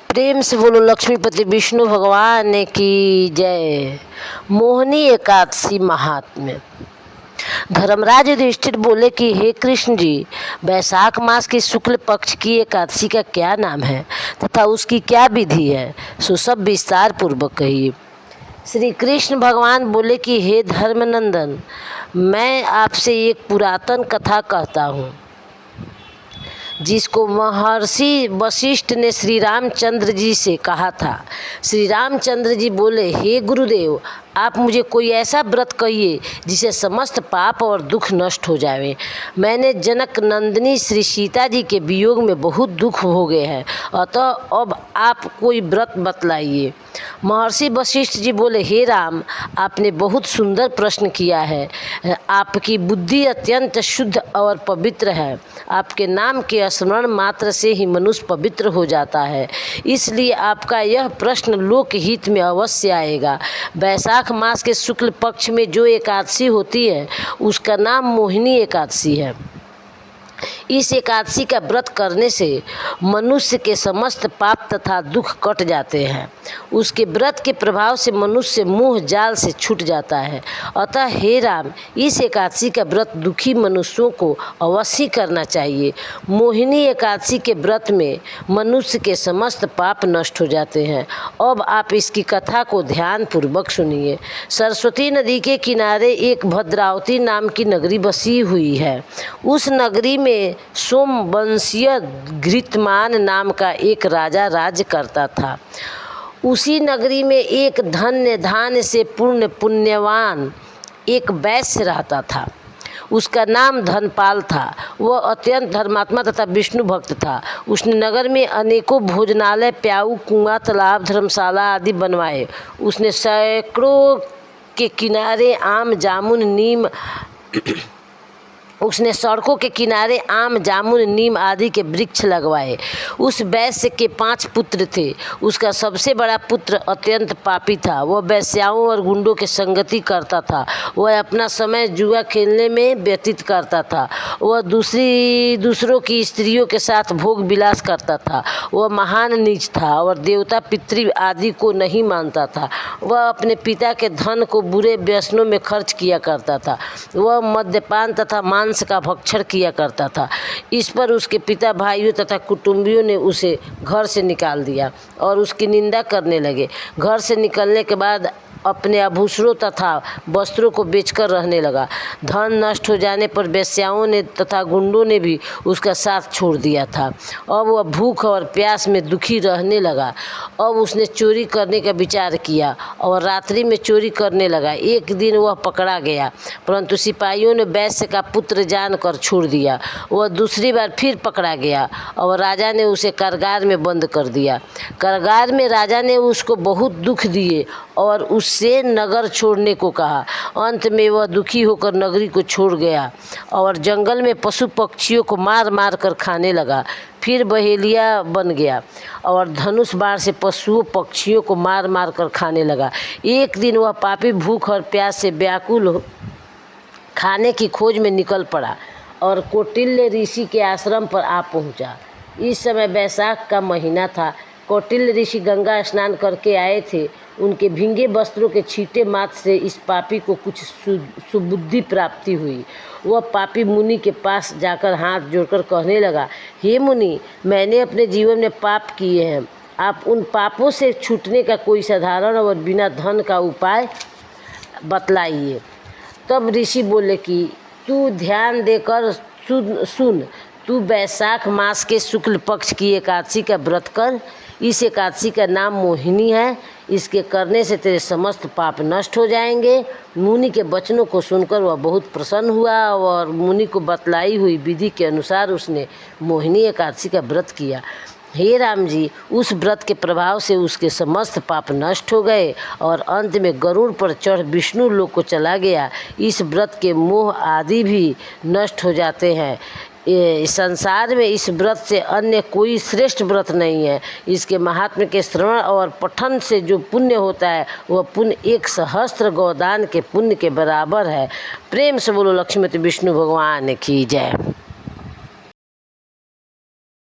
प्रेम से बोलो लक्ष्मीपति विष्णु भगवान की जय। मोहिनी एकादशी महात्म्य। धर्मराज युधिष्ठिर बोले कि हे कृष्ण जी, वैशाख मास के शुक्ल पक्ष की एकादशी का क्या नाम है तथा उसकी क्या विधि है, सो सब विस्तार पूर्वक कहिए। श्री कृष्ण भगवान बोले कि हे धर्मनंदन, मैं आपसे एक पुरातन कथा कहता हूँ जिसको महर्षि वशिष्ठ ने श्री रामचंद्र जी से कहा था। श्री रामचंद्र जी बोले, हे गुरुदेव, आप मुझे कोई ऐसा व्रत कहिए जिसे समस्त पाप और दुख नष्ट हो जावे। मैंने जनक नंदिनी श्री सीता जी के वियोग में बहुत दुख भोगे हैं, अतः अब आप कोई व्रत बतलाइए। महर्षि वशिष्ठ जी बोले, हे राम, आपने बहुत सुंदर प्रश्न किया है। आपकी बुद्धि अत्यंत शुद्ध और पवित्र है। आपके नाम के स्मरण मात्र से ही मनुष्य पवित्र हो जाता है, इसलिए आपका यह प्रश्न लोकहित में अवश्य आएगा। वैशाख मास के शुक्ल पक्ष में जो एकादशी होती है उसका नाम मोहिनी एकादशी है। इस एकादशी का व्रत करने से मनुष्य के समस्त पाप तथा दुख कट जाते हैं। उसके व्रत के प्रभाव से मनुष्य मोह जाल से छूट जाता है। अतः हे राम, इस एकादशी का व्रत दुखी मनुष्यों को अवश्य करना चाहिए। मोहिनी एकादशी के व्रत में मनुष्य के समस्त पाप नष्ट हो जाते हैं। अब आप इसकी कथा को ध्यान पूर्वक सुनिए। सरस्वती नदी के किनारे एक भद्रावती नाम की नगरी बसी हुई है। उस नगरी में सोमवंशीय घृतमान नाम का एक राजा राज्य करता था। उसी नगरी में एक धन्य धान्य से पूर्ण पुण्यवान एक वैश्य रहता था। उसका नाम धनपाल था। वह अत्यंत धर्मात्मा तथा विष्णु भक्त था। उसने नगर में अनेकों भोजनालय, प्याऊ, कुआं, तालाब, धर्मशाला आदि बनवाए। उसने सैकड़ों के किनारे आम, जामुन, नीम उसने सड़कों के किनारे आम, जामुन, नीम आदि के वृक्ष लगवाए। उस वैश्य के 5 पुत्र थे। उसका सबसे बड़ा पुत्र अत्यंत पापी था। वह वेश्याओं और गुंडों के संगति करता था। वह अपना समय जुआ खेलने में व्यतीत करता था। वह दूसरों की स्त्रियों के साथ भोग विलास करता था। वह महान नीच था और देवता, पितृ आदि को नहीं मानता था। वह अपने पिता के धन को बुरे व्यसनों में खर्च किया करता था। वह मद्यपान तथा मांस का भक्षण किया करता था। इस पर उसके पिता, भाइयों तथा कुटुंबियों ने उसे घर से निकाल दिया और उसकी निंदा करने लगे। घर से निकलने के बाद अपने आभूषणों तथा वस्त्रों को बेचकर रहने लगा। धन नष्ट हो जाने पर वेश्याओं ने तथा गुंडों ने भी उसका साथ छोड़ दिया था। अब वह भूख और प्यास में दुखी रहने लगा। अब उसने चोरी करने का विचार किया और रात्रि में चोरी करने लगा। एक दिन वह पकड़ा गया, परंतु सिपाहियों ने वैश्य का पुत्र जानकर छोड़ दिया। वह दूसरी बार फिर पकड़ा गया और राजा ने उसे कारागार में बंद कर दिया। कारागार में राजा ने उसको बहुत दुख दिए और उससे नगर छोड़ने को कहा। अंत में वह दुखी होकर नगरी को छोड़ गया और जंगल में पशु पक्षियों को मार मार कर खाने लगा। फिर बहेलिया बन गया और धनुष बाण से पशुओं पक्षियों को मार मार कर खाने लगा। एक दिन वह पापी भूख और प्यास से व्याकुल खाने की खोज में निकल पड़ा और कौटिल्य ऋषि के आश्रम पर आ पहुंचा। इस समय वैशाख का महीना था। कौटिल्य ऋषि गंगा स्नान करके आए थे। उनके भींगे वस्त्रों के छींटे मात्र से इस पापी को कुछ सुबुद्धि प्राप्ति हुई। वह पापी मुनि के पास जाकर हाथ जोड़कर कहने लगा, हे मुनि, मैंने अपने जीवन में पाप किए हैं। आप उन पापों से छूटने का कोई साधारण और बिना धन का उपाय बतलाइए। तब ऋषि बोले कि तू ध्यान देकर सुन। तू वैशाख मास के शुक्ल पक्ष की एकादशी का व्रत कर। इस एकादशी का नाम मोहिनी है। इसके करने से तेरे समस्त पाप नष्ट हो जाएंगे। मुनि के वचनों को सुनकर वह बहुत प्रसन्न हुआ और मुनि को बतलाई हुई विधि के अनुसार उसने मोहिनी एकादशी का व्रत किया। हे राम जी, उस व्रत के प्रभाव से उसके समस्त पाप नष्ट हो गए और अंत में गरुड़ पर चढ़ विष्णु लोक को चला गया। इस व्रत के मोह आदि भी नष्ट हो जाते हैं। संसार में इस व्रत से अन्य कोई श्रेष्ठ व्रत नहीं है। इसके महात्म्य के श्रवण और पठन से जो पुण्य होता है वह पुण्य 1 सहस्त्र गोदान के पुण्य के बराबर है। प्रेम से बोलो लक्ष्मीपति विष्णु भगवान की जय।